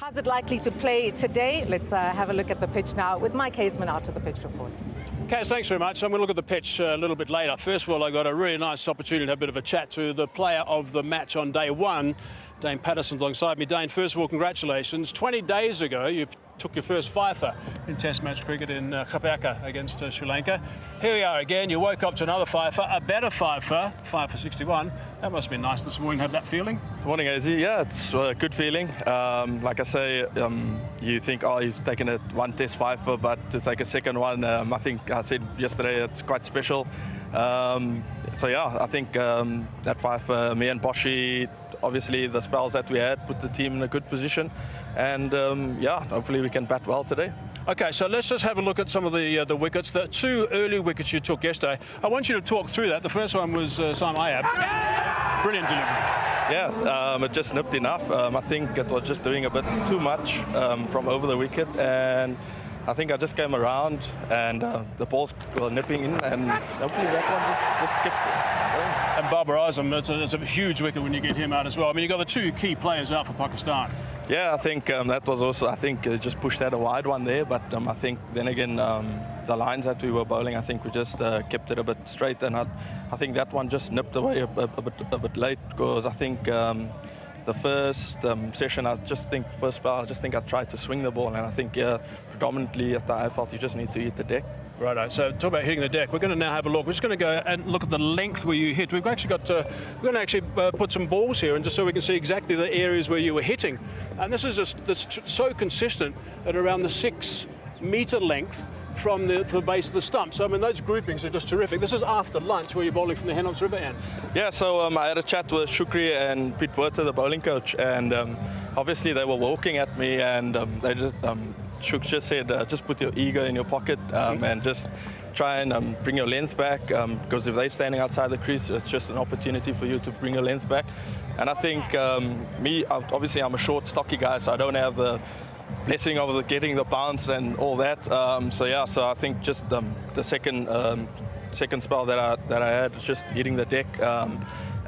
How's it likely to play today? Let's have a look at the pitch now with Mike Haysman out to the pitch report. Okay, thanks very much. I'm going to look at the pitch a little bit later. First of all, I got a really nice opportunity to have a bit of a chat to the player of the match on day one, Dane Paterson, alongside me. Dane, first of all, congratulations. 20 days ago, you took your first fifer in Test match cricket in Kapaka against Sri Lanka. Here we are again. You woke up to another fifer, a better fifer, 5 for 61. That must have been nice this morning, have that feeling? Morning, AZ. Yeah, it's a good feeling. Like I say, you think, oh, he's taken a one Test fifer, but to take a second one, I think I said yesterday it's quite special. So yeah, I think that fifer, me and Boshi, obviously the spells that we had put the team in a good position, and yeah, hopefully we can bat well today. Okay, so let's just have a look at some of the wickets. The two early wickets you took yesterday. I want you to talk through that. The first one was Simon Ayab. Brilliant delivery. Yeah, it just nipped enough. I think it was just doing a bit too much from over the wicket, and I think I just came around and the balls were nipping in, and hopefully that one just kept going. And Babar Azam, it's a huge wicket when you get him out as well. I mean, you got the two key players out for Pakistan. Yeah, I think that was also, I think just pushed out a wide one there, but I think then again, the lines that we were bowling, I think we just kept it a bit straight, and I think that one just nipped away a bit late, because I think the first session, first spell, I just think I tried to swing the ball, and I think predominantly at the I felt you just need to hit the deck. Righto, so talk about hitting the deck. We're going to now have a look. We're just going to go and look at the length where you hit. We've actually got, we're going to actually put some balls here, and just so we can see exactly the areas where you were hitting. And this is that's so consistent at around the 6 metre length from the base of the stump. So, I mean, those groupings are just terrific. This is after lunch where you're bowling from the Henops River end. Yeah, so I had a chat with Shukri and Pete Werter, the bowling coach, and obviously they were walking at me, and they just... Shuk just said, just put your ego in your pocket and just try and bring your length back, because if they're standing outside the crease, it's just an opportunity for you to bring your length back. And I think obviously I'm a short, stocky guy, so I don't have the blessing of getting the bounce and all that. So yeah, so I think just the second spell that I had was just hitting the deck.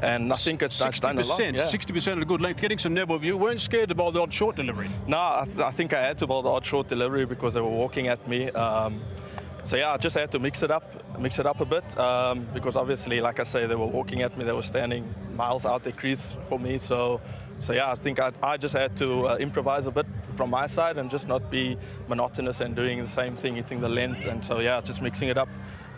And I think it's done a lot. 60% of a good length, getting some nibble. You weren't scared to bowl the odd short delivery? No, I think I had to bowl the odd short delivery because they were walking at me. So yeah, I just had to mix it up a bit, because obviously, like I say, they were walking at me. They were standing miles out their crease for me. So yeah, I think I just had to improvise a bit from my side and just not be monotonous and doing the same thing, hitting the length. And so yeah, just mixing it up,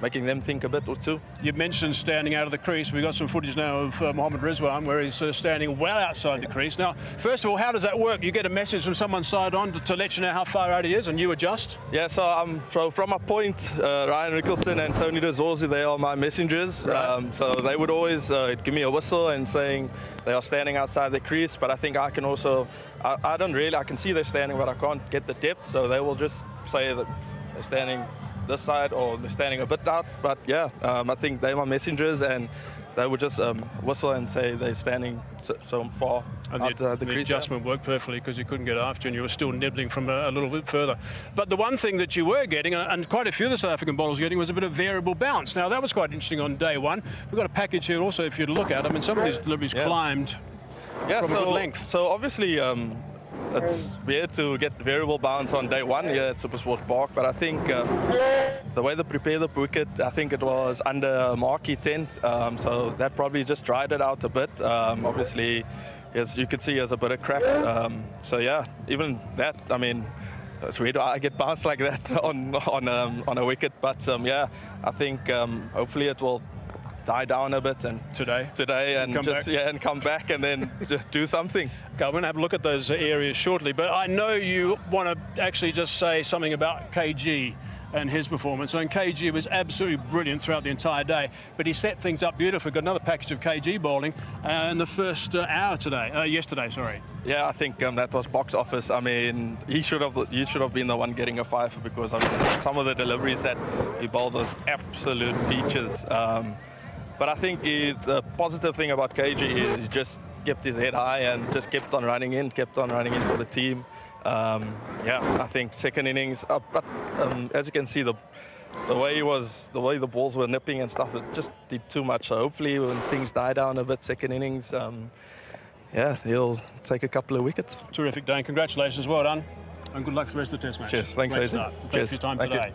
making them think a bit or two. You mentioned standing out of the crease. We've got some footage now of Mohammad Rizwan where he's standing well outside the crease. Now, first of all, how does that work? You get a message from someone side on to let you know how far out he is, and you adjust? Yeah, so from a point, Ryan Rickleton and Tony DeZorzi, they are my messengers. Right. So they would always give me a whistle and saying they are standing outside the crease, but I think I can also, I can see they're standing, but I can't get the depth, so they will just say that they're standing this side or they're standing a bit out. But yeah, I think they're my messengers, and they would just whistle and say they're standing so far out the crease. The adjustment worked perfectly because you couldn't get after, and you were still nibbling from a little bit further. But the one thing that you were getting, and quite a few of the South African bowlers were getting, was a bit of variable bounce. Now, that was quite interesting on day one. We've got a package here also if you'd look at. I mean, some of these deliveries climbed from a good length. So obviously, it's weird to get variable bounce on day one here at SuperSport Park, but I think the way they prepared the wicket, I think it was under a marquee tent, so that probably just dried it out a bit. Obviously, as you can see, there's a bit of cracks. So yeah, even that, I mean, it's weird I get bounced like that on a wicket, but yeah, I think hopefully it will die down a bit and today and and come back and then just do something. Okay, I'm going to have a look at those areas shortly, but I know you want to actually just say something about KG and his performance. And KG was absolutely brilliant throughout the entire day, but he set things up beautifully. Got another package of KG bowling in the first hour yesterday. Sorry. Yeah, I think that was box office. I mean, you should have been the one getting a fifer, because I mean, some of the deliveries that he bowled was absolute peaches. But I think the positive thing about KG is he just kept his head high and just kept on running in for the team. Yeah, I think second innings, but as you can see, the way the balls were nipping and stuff, it just did too much. So hopefully when things die down a bit, second innings, yeah, he'll take a couple of wickets. Terrific, Dane. Congratulations. Well done. And good luck for the rest of the Test match. Cheers. Thanks, Great Haysman. start. Thanks Cheers. for your time Thank you. today.